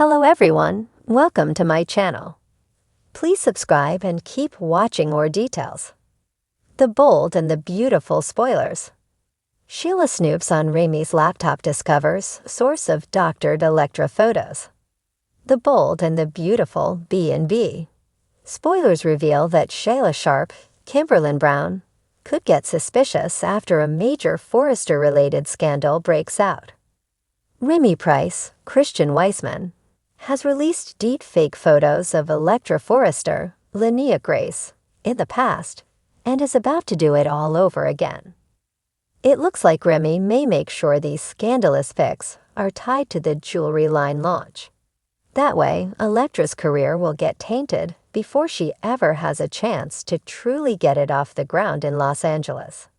Hello everyone, welcome to my channel. Please subscribe and keep watching more details. The bold and the beautiful spoilers. Sheila Snoops on Remys' laptop discovers source of doctored Electra photos. The bold and the beautiful B&B. Spoilers reveal that Sheila Sharp, Kimberlyn Brown, could get suspicious after a major Forrester-related scandal breaks out. Remy Price, Christian Weissman, has released deep-fake photos of Electra Forrester, Linnea Grace, in the past, and is about to do it all over again. It looks like Remy may make sure these scandalous pics are tied to the jewelry line launch. That way, Electra's career will get tainted before she ever has a chance to truly get it off the ground in Los Angeles.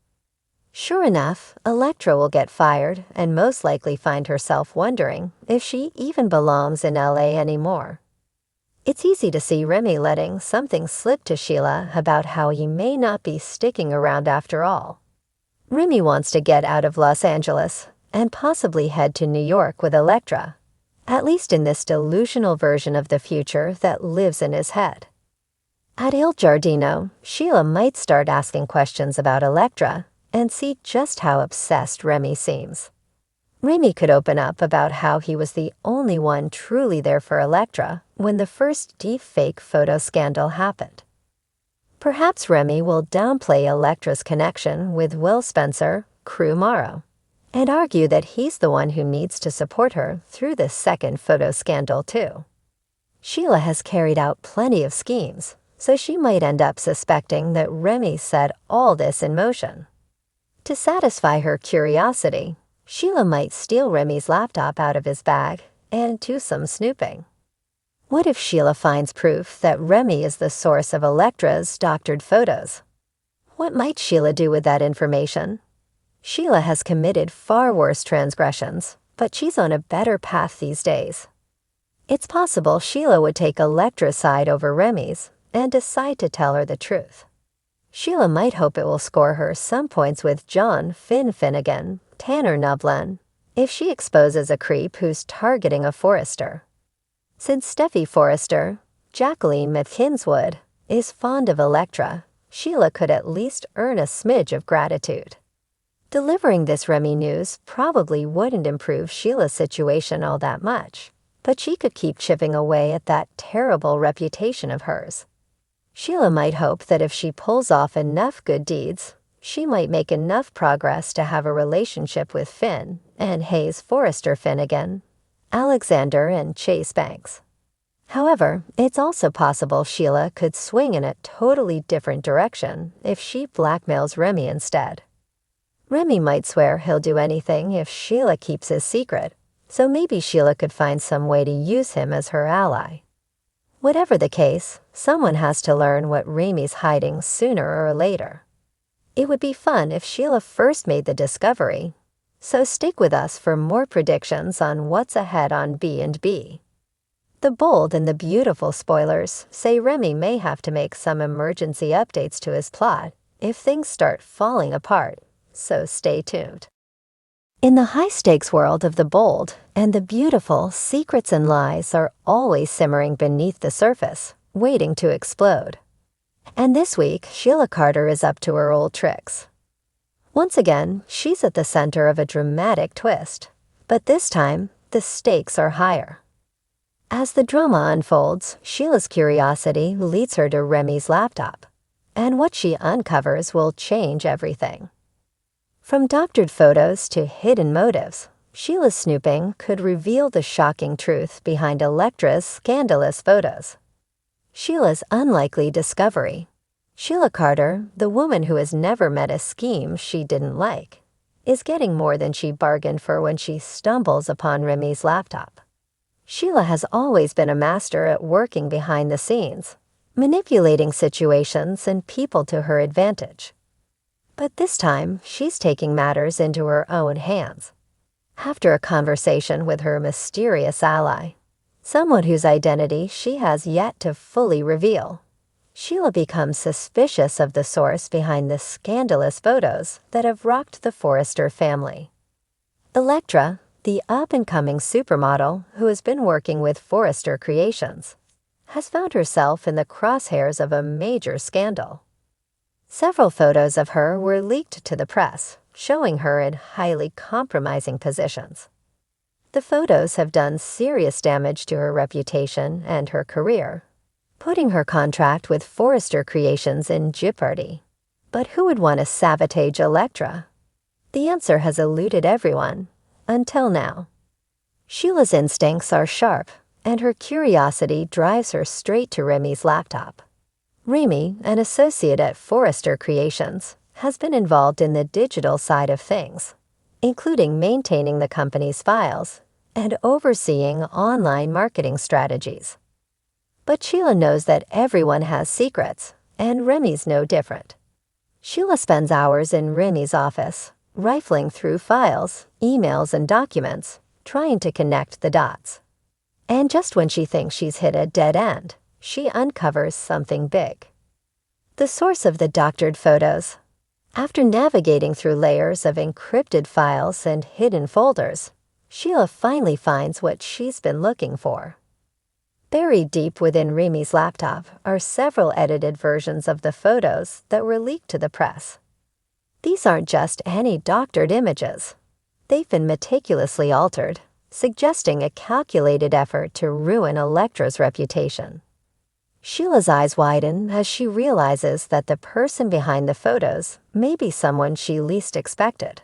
Sure enough, Electra will get fired and most likely find herself wondering if she even belongs in LA anymore. It's easy to see Remy letting something slip to Sheila about how he may not be sticking around after all. Remy wants to get out of Los Angeles and possibly head to New York with Electra, at least in this delusional version of the future that lives in his head. At Il Giardino, Sheila might start asking questions about Electra and see just how obsessed Remy seems. Remy could open up about how he was the only one truly there for Electra when the first deep-fake photo scandal happened. Perhaps Remy will downplay Electra's connection with Will Spencer, Crew Morrow, and argue that he's the one who needs to support her through this second photo scandal too. Sheila has carried out plenty of schemes, so she might end up suspecting that Remy set all this in motion. To satisfy her curiosity, Sheila might steal Remy's laptop out of his bag and do some snooping. What if Sheila finds proof that Remy is the source of Electra's doctored photos? What might Sheila do with that information? Sheila has committed far worse transgressions, but she's on a better path these days. It's possible Sheila would take Electra's side over Remy's and decide to tell her the truth. Sheila might hope it will score her some points with John Finnegan, Tanner Nublin, if she exposes a creep who's targeting a Forrester. Since Steffi Forrester, Jacqueline McKinswood, is fond of Electra, Sheila could at least earn a smidge of gratitude. Delivering this Remy news probably wouldn't improve Sheila's situation all that much, but she could keep chipping away at that terrible reputation of hers. Sheila might hope that if she pulls off enough good deeds, she might make enough progress to have a relationship with Finn and Hayes Forrester Finnegan, Alexander and Chase Banks. However, it's also possible Sheila could swing in a totally different direction if she blackmails Remy instead. Remy might swear he'll do anything if Sheila keeps his secret, so maybe Sheila could find some way to use him as her ally. Whatever the case, someone has to learn what Remy's hiding sooner or later. It would be fun if Sheila first made the discovery, so stick with us for more predictions on what's ahead on B&B. The bold and the beautiful spoilers say Remy may have to make some emergency updates to his plot if things start falling apart, so stay tuned. In the high-stakes world of the bold and the beautiful, secrets and lies are always simmering beneath the surface, waiting to explode. And this week, Sheila Carter is up to her old tricks. Once again, she's at the center of a dramatic twist, but this time, the stakes are higher. As the drama unfolds, Sheila's curiosity leads her to Remy's laptop, and what she uncovers will change everything. From doctored photos to hidden motives, Sheila's snooping could reveal the shocking truth behind Electra's scandalous photos. Sheila's unlikely discovery. Sheila Carter, the woman who has never met a scheme she didn't like, is getting more than she bargained for when she stumbles upon Remy's laptop. Sheila has always been a master at working behind the scenes, manipulating situations and people to her advantage. But this time, she's taking matters into her own hands. After a conversation with her mysterious ally, someone whose identity she has yet to fully reveal, Sheila becomes suspicious of the source behind the scandalous photos that have rocked the Forrester family. Electra, The up-and-coming supermodel, who has been working with Forrester Creations, has found herself in the crosshairs of a major scandal. Several photos of her were leaked to the press, showing her in highly compromising positions. The photos have done serious damage to her reputation and her career, putting her contract with Forrester Creations in jeopardy. But who would want to sabotage Elektra? The answer has eluded everyone, until now. Sheila's instincts are sharp, and her curiosity drives her straight to Remy's laptop. Remy, an associate at Forrester Creations, has been involved in the digital side of things, including maintaining the company's files and overseeing online marketing strategies. But Sheila knows that everyone has secrets, and Remy's no different. Sheila spends hours in Remy's office, rifling through files, emails, and documents, trying to connect the dots. And just when she thinks she's hit a dead end, she uncovers something big. The source of the doctored photos. After navigating through layers of encrypted files and hidden folders, Sheila finally finds what she's been looking for. Buried deep within Remy's laptop are several edited versions of the photos that were leaked to the press. These aren't just any doctored images. They've been meticulously altered, suggesting a calculated effort to ruin Elektra's reputation. Sheila's eyes widen as she realizes that the person behind the photos may be someone she least expected.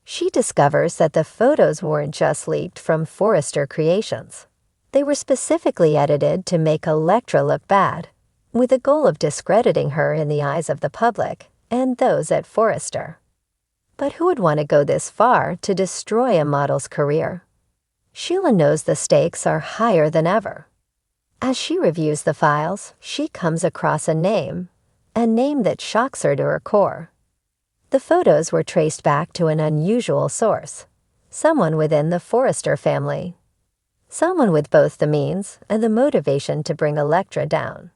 She discovers that the photos weren't just leaked from Forrester Creations. They were specifically edited to make Elektra look bad, with the goal of discrediting her in the eyes of the public and those at Forrester. But who would want to go this far to destroy a model's career? Sheila knows the stakes are higher than ever. As she reviews the files, she comes across a name that shocks her to her core. The photos were traced back to an unusual source, someone within the Forrester family. Someone with both the means and the motivation to bring Elektra down.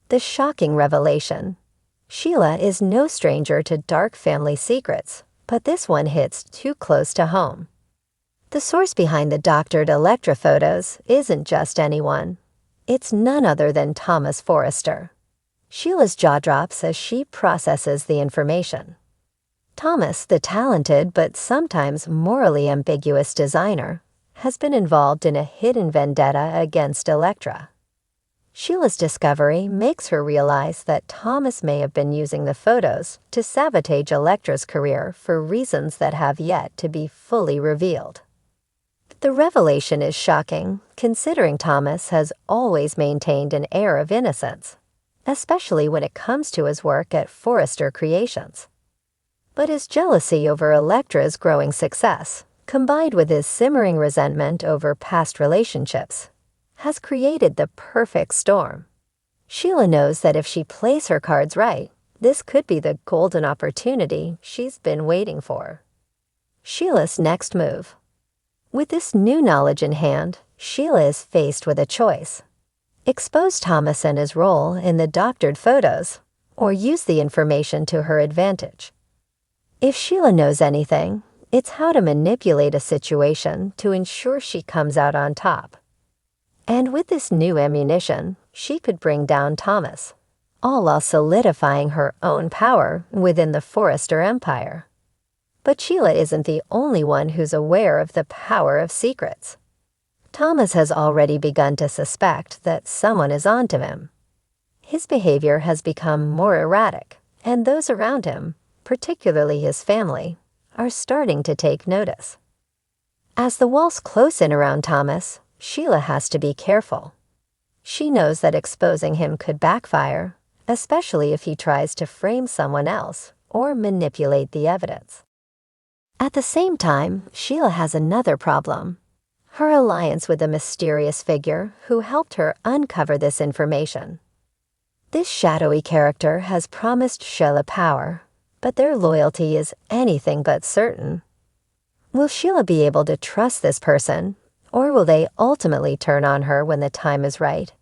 The shocking revelation. Sheila is no stranger to dark family secrets, but this one hits too close to home. The source behind the doctored Elektra photos isn't just anyone. It's none other than Thomas Forrester. Sheila's jaw drops as she processes the information. Thomas, the talented but sometimes morally ambiguous designer, has been involved in a hidden vendetta against Elektra. Sheila's discovery makes her realize that Thomas may have been using the photos to sabotage Elektra's career for reasons that have yet to be fully revealed. The revelation is shocking, considering Thomas has always maintained an air of innocence, especially when it comes to his work at Forrester Creations. But his jealousy over Elektra's growing success, combined with his simmering resentment over past relationships, has created the perfect storm. Sheila knows that if she plays her cards right, this could be the golden opportunity she's been waiting for. Sheila's next move. With this new knowledge in hand, Sheila is faced with a choice. Expose Thomas and his role in the doctored photos, or use the information to her advantage. If Sheila knows anything, it's how to manipulate a situation to ensure she comes out on top. And with this new ammunition, she could bring down Thomas, all while solidifying her own power within the Forrester empire. But Sheila isn't the only one who's aware of the power of secrets. Thomas has already begun to suspect that someone is onto him. His behavior has become more erratic, and those around him, particularly his family, are starting to take notice. As the walls close in around Thomas, Sheila has to be careful. She knows that exposing him could backfire, especially if he tries to frame someone else or manipulate the evidence. At the same time, Sheila has another problem. Her alliance with a mysterious figure who helped her uncover this information. This shadowy character has promised Sheila power, but their loyalty is anything but certain. Will Sheila be able to trust this person, or will they ultimately turn on her when the time is right?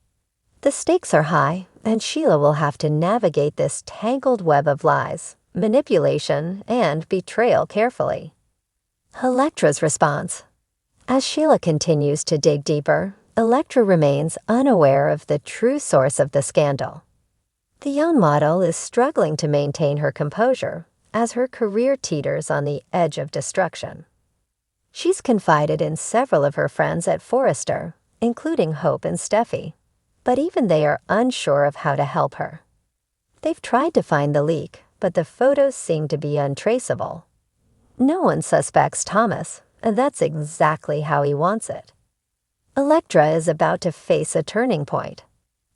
The stakes are high, and Sheila will have to navigate this tangled web of lies, manipulation, and betrayal carefully. Elektra's response. As Sheila continues to dig deeper, Electra remains unaware of the true source of the scandal. The young model is struggling to maintain her composure as her career teeters on the edge of destruction. She's confided in several of her friends at Forrester, including Hope and Steffi, but even they are unsure of how to help her. They've tried to find the leak, but the photos seem to be untraceable. No one suspects Thomas, and that's exactly how he wants it. Electra is about to face a turning point.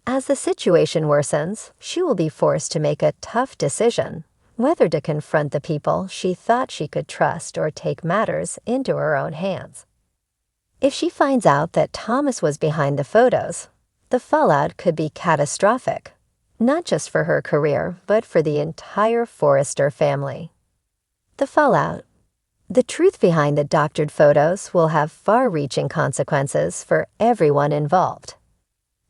As the situation worsens, she will be forced to make a tough decision, whether to confront the people she thought she could trust or take matters into her own hands. If she finds out that Thomas was behind the photos, the fallout could be catastrophic, not just for her career, but for the entire Forrester family. The fallout. The truth behind the doctored photos will have far-reaching consequences for everyone involved.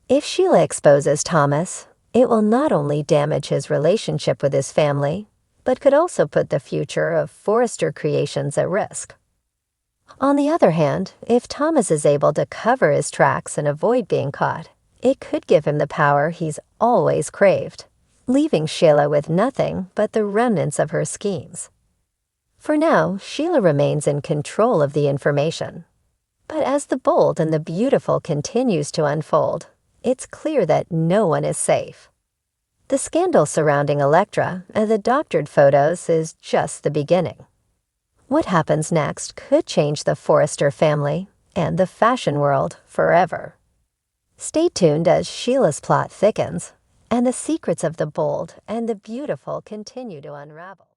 If Sheila exposes Thomas, it will not only damage his relationship with his family, but could also put the future of Forrester Creations at risk. On the other hand, if Thomas is able to cover his tracks and avoid being caught, it could give him the power he's always craved, leaving Sheila with nothing but the remnants of her schemes. For now, Sheila remains in control of the information. But as the bold and the beautiful continues to unfold, it's clear that no one is safe. The scandal surrounding Electra and the doctored photos is just the beginning. What happens next could change the Forrester family and the fashion world forever. Stay tuned as Sheila's plot thickens and the secrets of the bold and the beautiful continue to unravel.